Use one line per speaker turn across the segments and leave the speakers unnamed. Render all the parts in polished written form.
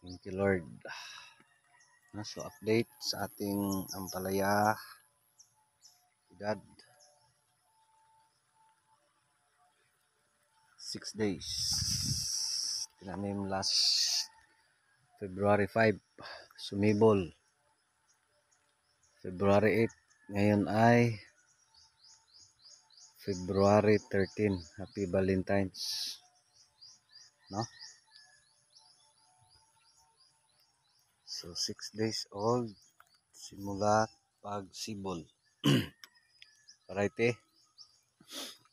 Thank you Lord. So update sa ating ampalaya edad 6 days. Tinanim last February 5, sumibol February 8, ngayon ay February 13. Happy Valentine's, no? So 6 days old simula pagsibol. Variety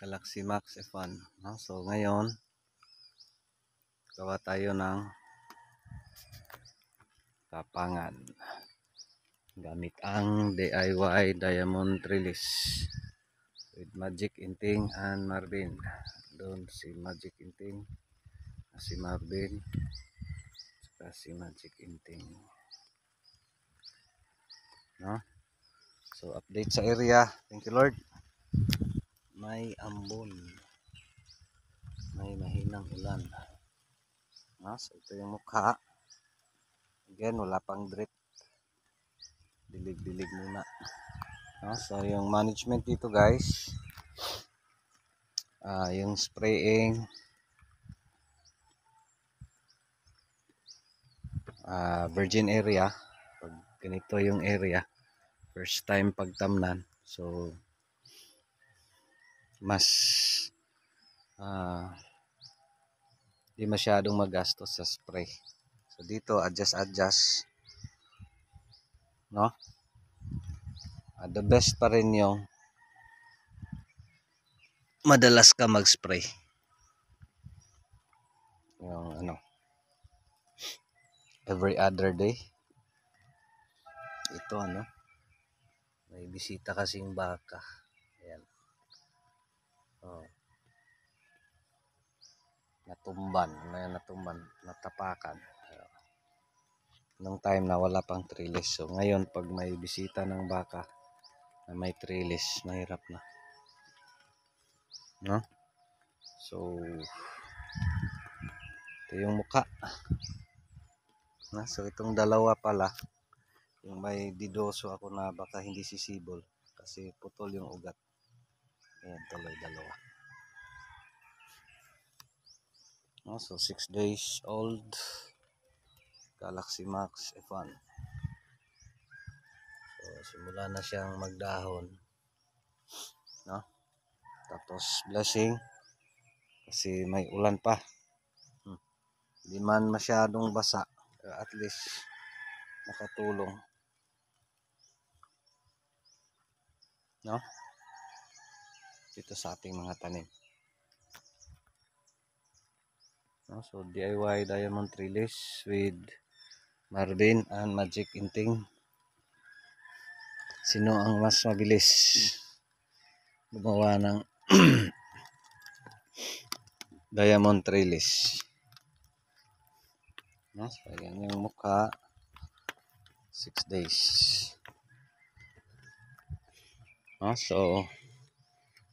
Galaxy Max F1, no? So ngayon gawa tayo ng kapangan gamit ang DIY Diamond Trellis with Magic Inting and Marvin. Doon si Magic Inting, si Marvin, saka si Magic Inting, no? So update sa area. Thank you Lord. May ambon, may mahinang ulan, no? So ito yung mukha. Again, wala pang drip, dilig-dilig muna, no? So yung management dito guys, yung spraying, virgin area. Pag ganito yung area, first time pagtamnan, so mas di masyadong magastos sa spray. So dito adjust, no? The best pa rin yung madalas ka mag-spray, yung every other day. Ito may bisita kasing baka. Ayan. Natumban, natapakan. Nung time na wala pang trellis. So ngayon pag may bisita ng baka na may trellis, mahirap na, no? So ito yung muka. So itong dalawa pala, yung may didoso ako na baka hindi sisibol kasi putol yung ugat. Ayan, tuloy dalawa. So 6 days old Galaxy Max F1. So simula na siyang magdahon, no? Tapos blessing kasi may ulan pa. Hindi man masyadong basa, pero at least nakatulong, no? Dito sa ating mga tanim. So DIY Diamond Trellis with Marvin and Magic Inting. Sino ang mas mabilis gumawa ng Diamond Trellis? So yan yung mukha, 6 days. So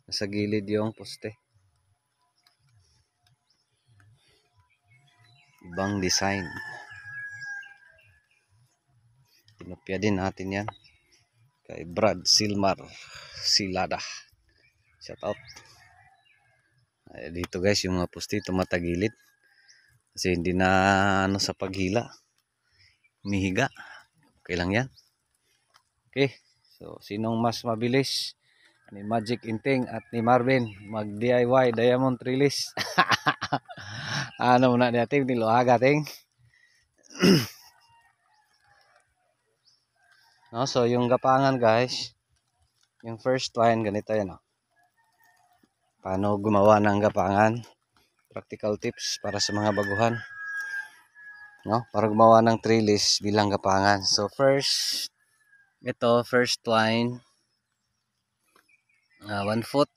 nasa gilid yung poste, ibang design. Pinupya din natin yan kay Brad Silmar Silada, shout out. Dito guys yung mga poste tumatagilid kasi hindi na sa paghila, humihiga. Okay lang yan. Okay, so sinong mas mabilis, ni Magic Inting at ni Marvin mag DIY Diamond Trellis? Muna natin niluhaga ting. So yung gapangan guys, yung first one ganito yan. Paano gumawa ng gapangan, practical tips para sa mga baguhan, para gumawa ng trellis bilang gapangan. So first, first line 1 foot.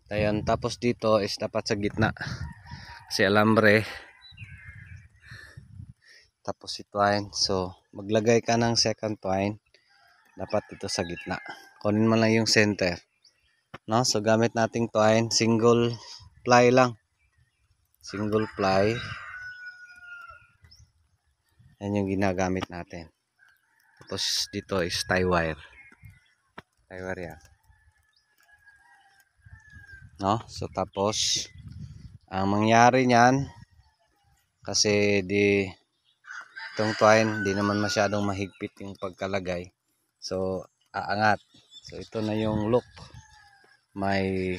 Ayan, tapos dito is dapat sa gitna kasi alambre, tapos si twine. So maglagay ka ng second twine, dapat dito sa gitna, kunin mo lang yung center, so gamit nating twine, single ply lang, single ply. Yan yung ginagamit natin. Tapos dito is tie wire. Tie wire yan. No? So tapos ang mangyari niyan kasi itong twine di naman masyadong mahigpit yung pagkalagay. So aangat. So ito na yung loop. May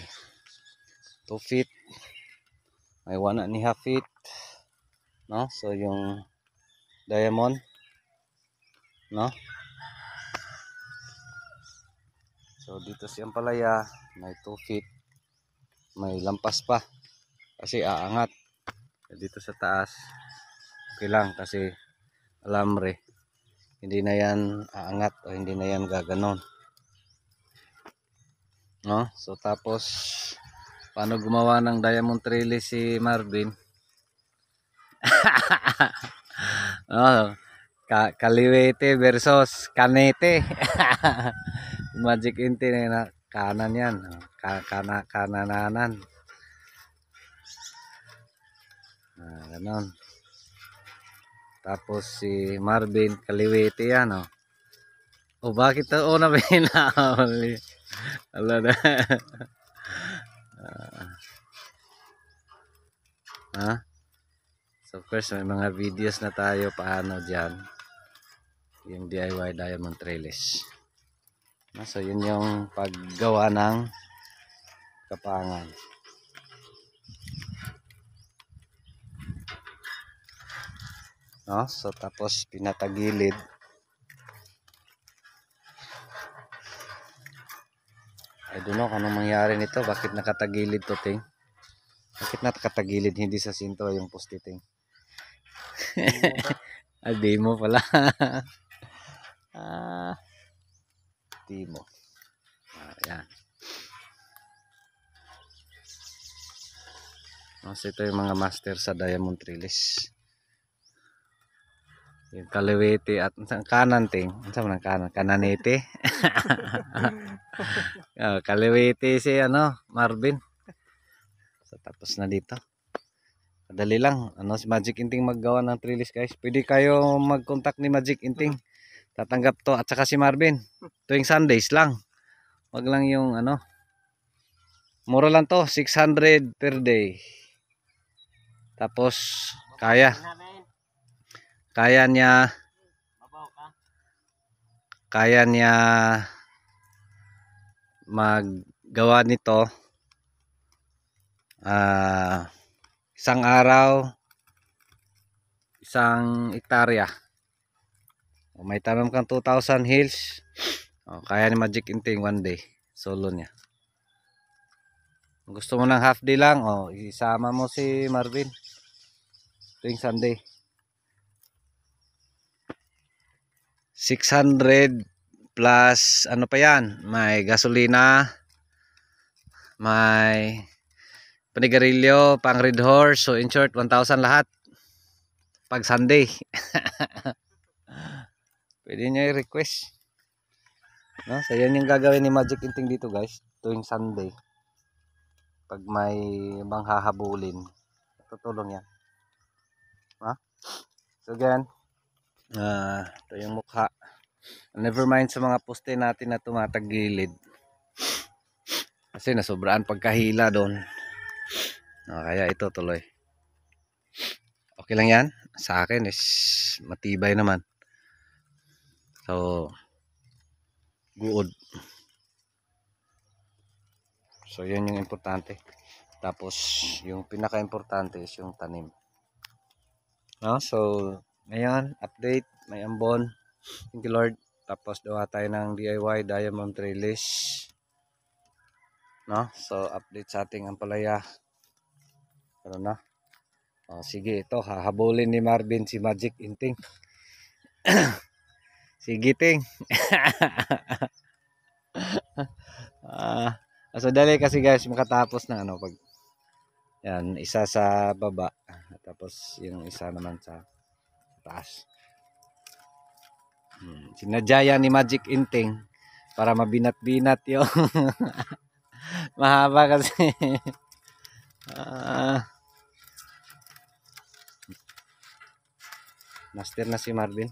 2 feet. May 1.5 feet. No? So yung diamond, no? So dito si Ampalaya may 2 feet. May lampas pa kasi aangat. Dito sa taas okay lang kasi alambre. Hindi na yan aangat o hindi na yan gaganon. No? So tapos paano gumawa ng diamond trellis si Marvin? Oh, kaliwete versus kanete. Magic Inti na kanan yan. Kanananan. Ganon. Tapos si Marvin kaliwete yan. O bakit ito na pinahuli? Ala na. Ha? So first may mga videos na tayo paano dyan. Yung DIY diamond trellis. So yun yung paggawa ng kapangan. No? So tapos pinatagilid. I don't know kung anong mangyari nito. Bakit nakatagilid to, ting? Bakit nakatagilid hindi sa sintro yung poste, ting? Demo pala. Demo. Ayan. So ito yung mga master sa diamond trellis. Yung kaliwete at kanan, ting. Saan man kanan? Kananete. Kaliwete si Marvin. So tapos na dito. Madali lang. Si Magic Inting maggawa ng trellis, guys. Pwede kayo mag-contact ni Magic Inting. Tatanggap to at saka si Marvin. Tuwing Sundays lang. Wag lang yung mura lang to, 600 per day. Tapos kaya niya maggawa nito isang araw, isang hektarya. May tanong kang 2,000 hills, kaya ni Magic Inting 1 day solo niya. Kung gusto mo ng half day lang, isama mo si Marvin tuwing Sunday. 600 plus ano pa yan, may gasolina, may panigarilyo, pang red horse. So in short 1,000 lahat pag Sunday. Pwede nyo i-request, no? So yan yung gagawin ni Magic Inting dito, guys, tuwing Sunday. Pag may manghahabulin, tutulong yan. So again, ito yung mukha. Never mind sa mga poste natin na tumatagilid kasi nasobraan pagkahila doon. Kaya ito tuloy. Okay lang yan. Sa akin is matibay naman. So good. So yun yung importante. Tapos yung pinaka-importante is yung tanim. So ngayon, update, may ambon. Thank you, Lord. Tapos gawa tayo ng DIY diamond trellis. So update sa ating Ampalaya. Sige, ito hahabulin ni Marvin si Magic Inting. Sige, ting. So dali kasi, guys, makatapos ng pag yan, isa sa baba, tapos yung isa naman sa taas. Sinadya ni Magic Inting para mabinat-binat yung mahaba kasi. Master na si Marvin.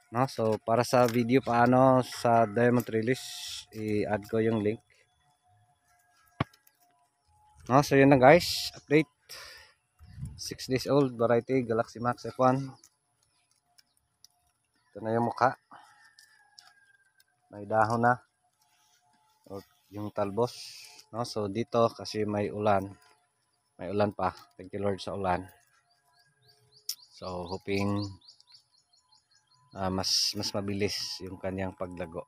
No, so para sa video paano sa diamond release, i-add ko yung link. No, so yun na guys, update. 6 days old variety Galaxy Max F1. Ito na yung mukha. May dahon na. O, yung talbos. No, so dito kasi may ulan. May ulan pa. Thank you Lord sa ulan. So hoping mas mabilis yung kanyang paglago.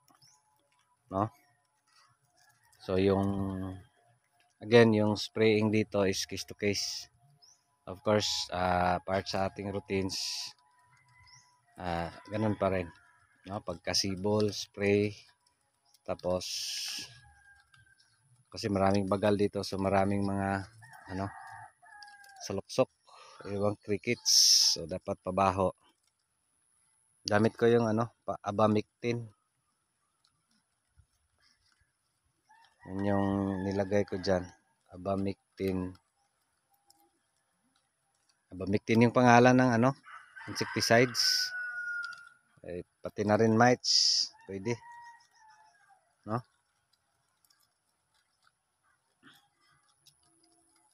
No? So yung again, yung spraying dito is case to case. Of course, part sa ating routines, ganun pa rin. No? Pagkasibol, spray, tapos, kasi maraming bagal dito, so maraming mga, saluksok, ibang crickets, so dapat pabaho. Gamit ko yung, abamectin. Yan yung nilagay ko dyan, abamectin. Abamectin yung pangalan ng, insecticides. Pati na rin mites, pwede, no?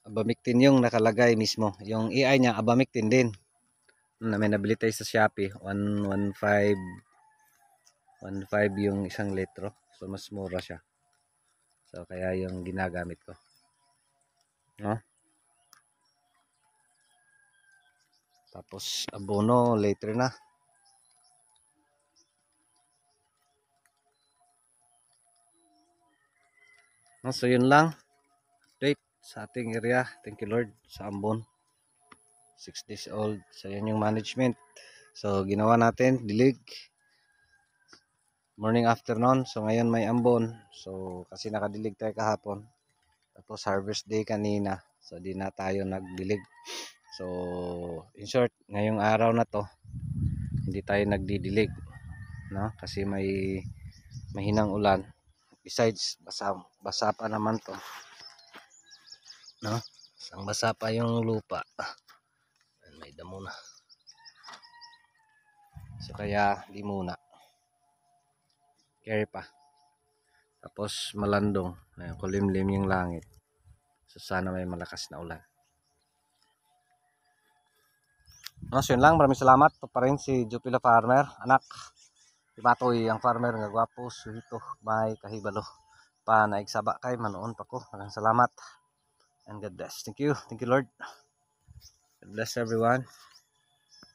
Abamectin yung nakalagay mismo. Yung AI niya, abamectin din. May nabili tayo sa Shopee, 115 yung isang litro. So mas mura siya. So kaya yung ginagamit ko. No? Tapos abono later na. No, so yun lang. Update sa ating area. Thank you Lord sa ambon. 6 days old. So yan yung management. So ginawa natin dilig. Morning afternoon. So ngayon may ambon. So kasi nakadilig tayo kahapon. Tapos harvest day kanina. So di na tayo nagdilig. So in short, ngayong araw na to hindi tayo nagdidilig, no? Kasi may mahinang ulan. Besides, basa pa naman to, no? Basa pa yung lupa. May damo na. So kaya di muna. Carry pa. Tapos malandong. Kulimlim yung langit. So sana may malakas na ulan. No, so yun lang. Maraming salamat. Ito pa rin si Jupila Farmer. Anak. Timatoy ang farmer nga gwapo. Suhito. May kahibalo. Pa naigsaba kay manoon pa ko. Maraming salamat. And God bless. Thank you. Thank you Lord. God bless everyone.